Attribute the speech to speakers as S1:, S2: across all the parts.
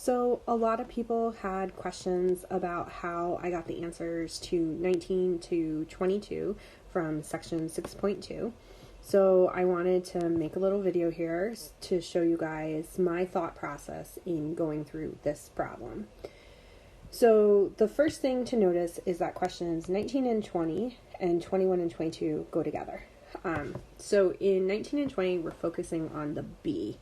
S1: So a lot of people had questions about how I got the answers to 19 to 22 from section 6.2. So I wanted to make a little video here to show you guys my thought process in going through this problem. So the first thing to notice is that questions 19 and 20 and 21 and 22 go together. So in 19 and 20, we're focusing on the b.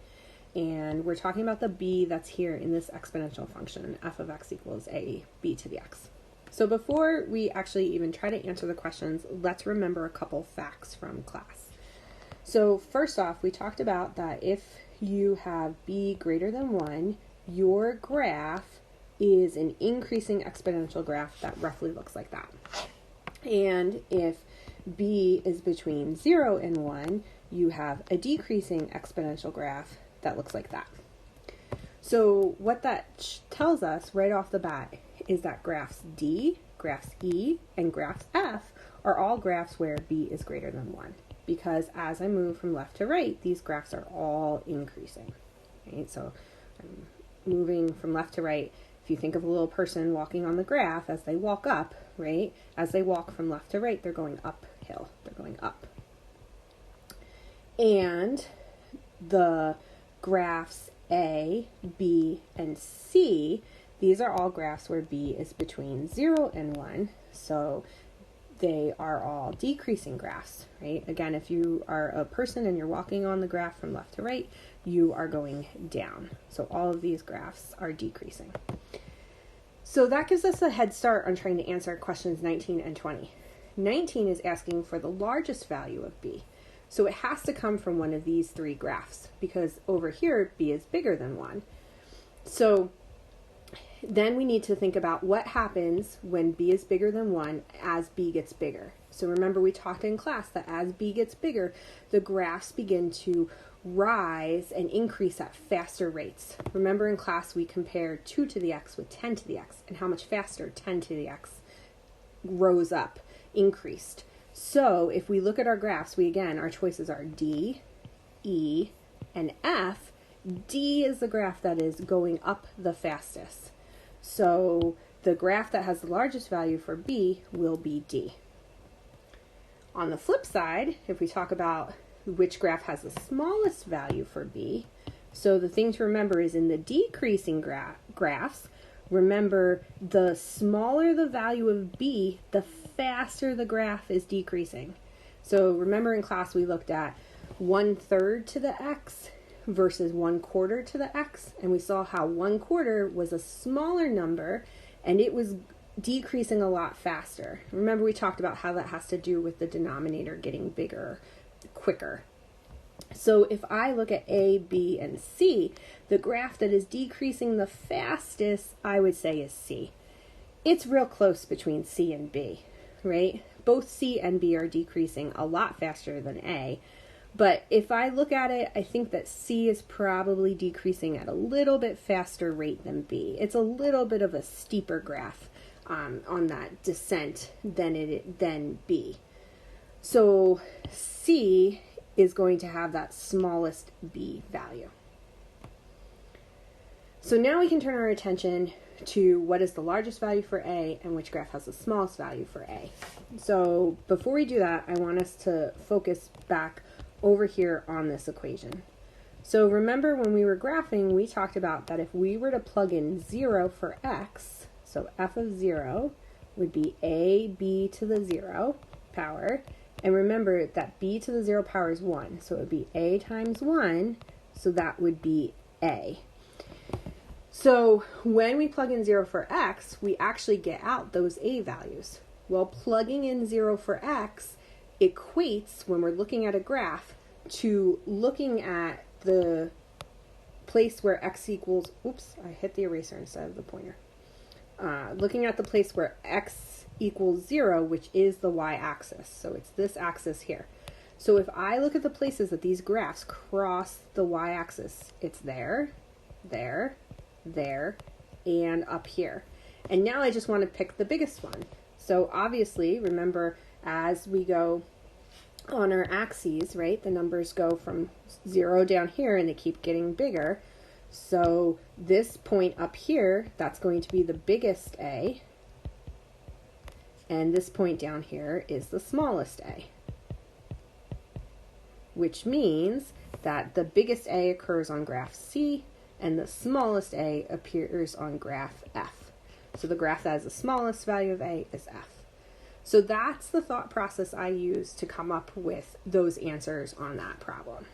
S1: And we're talking about the b that's here in this exponential function, f of x equals a b to the x. So before we actually even try to answer the questions, let's remember a couple facts from class. So first off, we talked about that if you have b greater than 1, your graph is an increasing exponential graph that roughly looks like that. And if b is between 0 and 1, you have a decreasing exponential graph that looks like that. So what that tells us right off the bat is that graphs D, graphs E, and graphs F are all graphs where b is greater than 1. Because as I move from left to right, these graphs are all increasing. Right? So I'm moving from left to right. If you think of a little person walking on the graph, as they walk up, right? As they walk from left to right, they're going uphill. They're going up. And the graphs A, B, and C, these are all graphs where b is between 0 and 1. So they are all decreasing graphs, right? Again, if you are a person and you're walking on the graph from left to right, you are going down. So all of these graphs are decreasing. So that gives us a head start on trying to answer questions 19 and 20. 19 is asking for the largest value of b. So it has to come from one of these three graphs because over here, b is bigger than 1. So then we need to think about what happens when b is bigger than 1 as b gets bigger. So remember we talked in class that as b gets bigger, the graphs begin to rise and increase at faster rates. Remember in class we compared 2 to the x with 10 to the x and how much faster 10 to the x rose up, increased. So if we look at our graphs, our choices are D, E, and F. D is the graph that is going up the fastest. So the graph that has the largest value for b will be D. On the flip side, if we talk about which graph has the smallest value for b, so the thing to remember is in the decreasing graphs, remember the smaller the value of b, the faster the graph is decreasing. So remember in class we looked at 1/3 to the x versus 1/4 to the x, and we saw how 1/4 was a smaller number and it was decreasing a lot faster. Remember we talked about how that has to do with the denominator getting bigger quicker. So if I look at A, B, and C, the graph that is decreasing the fastest, I would say is C. It's real close between C and B, right? Both C and B are decreasing a lot faster than A. But if I look at it, I think that C is probably decreasing at a little bit faster rate than B. It's a little bit of a steeper graph on that descent than B. So C is going to have that smallest b value. So now we can turn our attention to what is the largest value for A and which graph has the smallest value for A. So before we do that, I want us to focus back over here on this equation. So remember when we were graphing, we talked about that if we were to plug in 0 for x, so f of 0 would be a b to the 0 power. And remember that b to the 0 power is 1, so it would be a times 1, so that would be a. So when we plug in 0 for x, we actually get out those a values. Well, plugging in 0 for x equates, when we're looking at a graph, to looking at the place where x equals, oops, I hit the eraser instead of the pointer. Looking at the place where x equals 0, which is the y-axis. So it's this axis here. So if I look at the places that these graphs cross the y-axis, it's there, there, there, and up here. And now I just want to pick the biggest one. So obviously, remember, as we go on our axes, right, the numbers go from 0 down here and they keep getting bigger. So this point up here, that's going to be the biggest A, and this point down here is the smallest A, which means that the biggest A occurs on graph C and the smallest A appears on graph F. So the graph that has the smallest value of A is F. So that's the thought process I use to come up with those answers on that problem.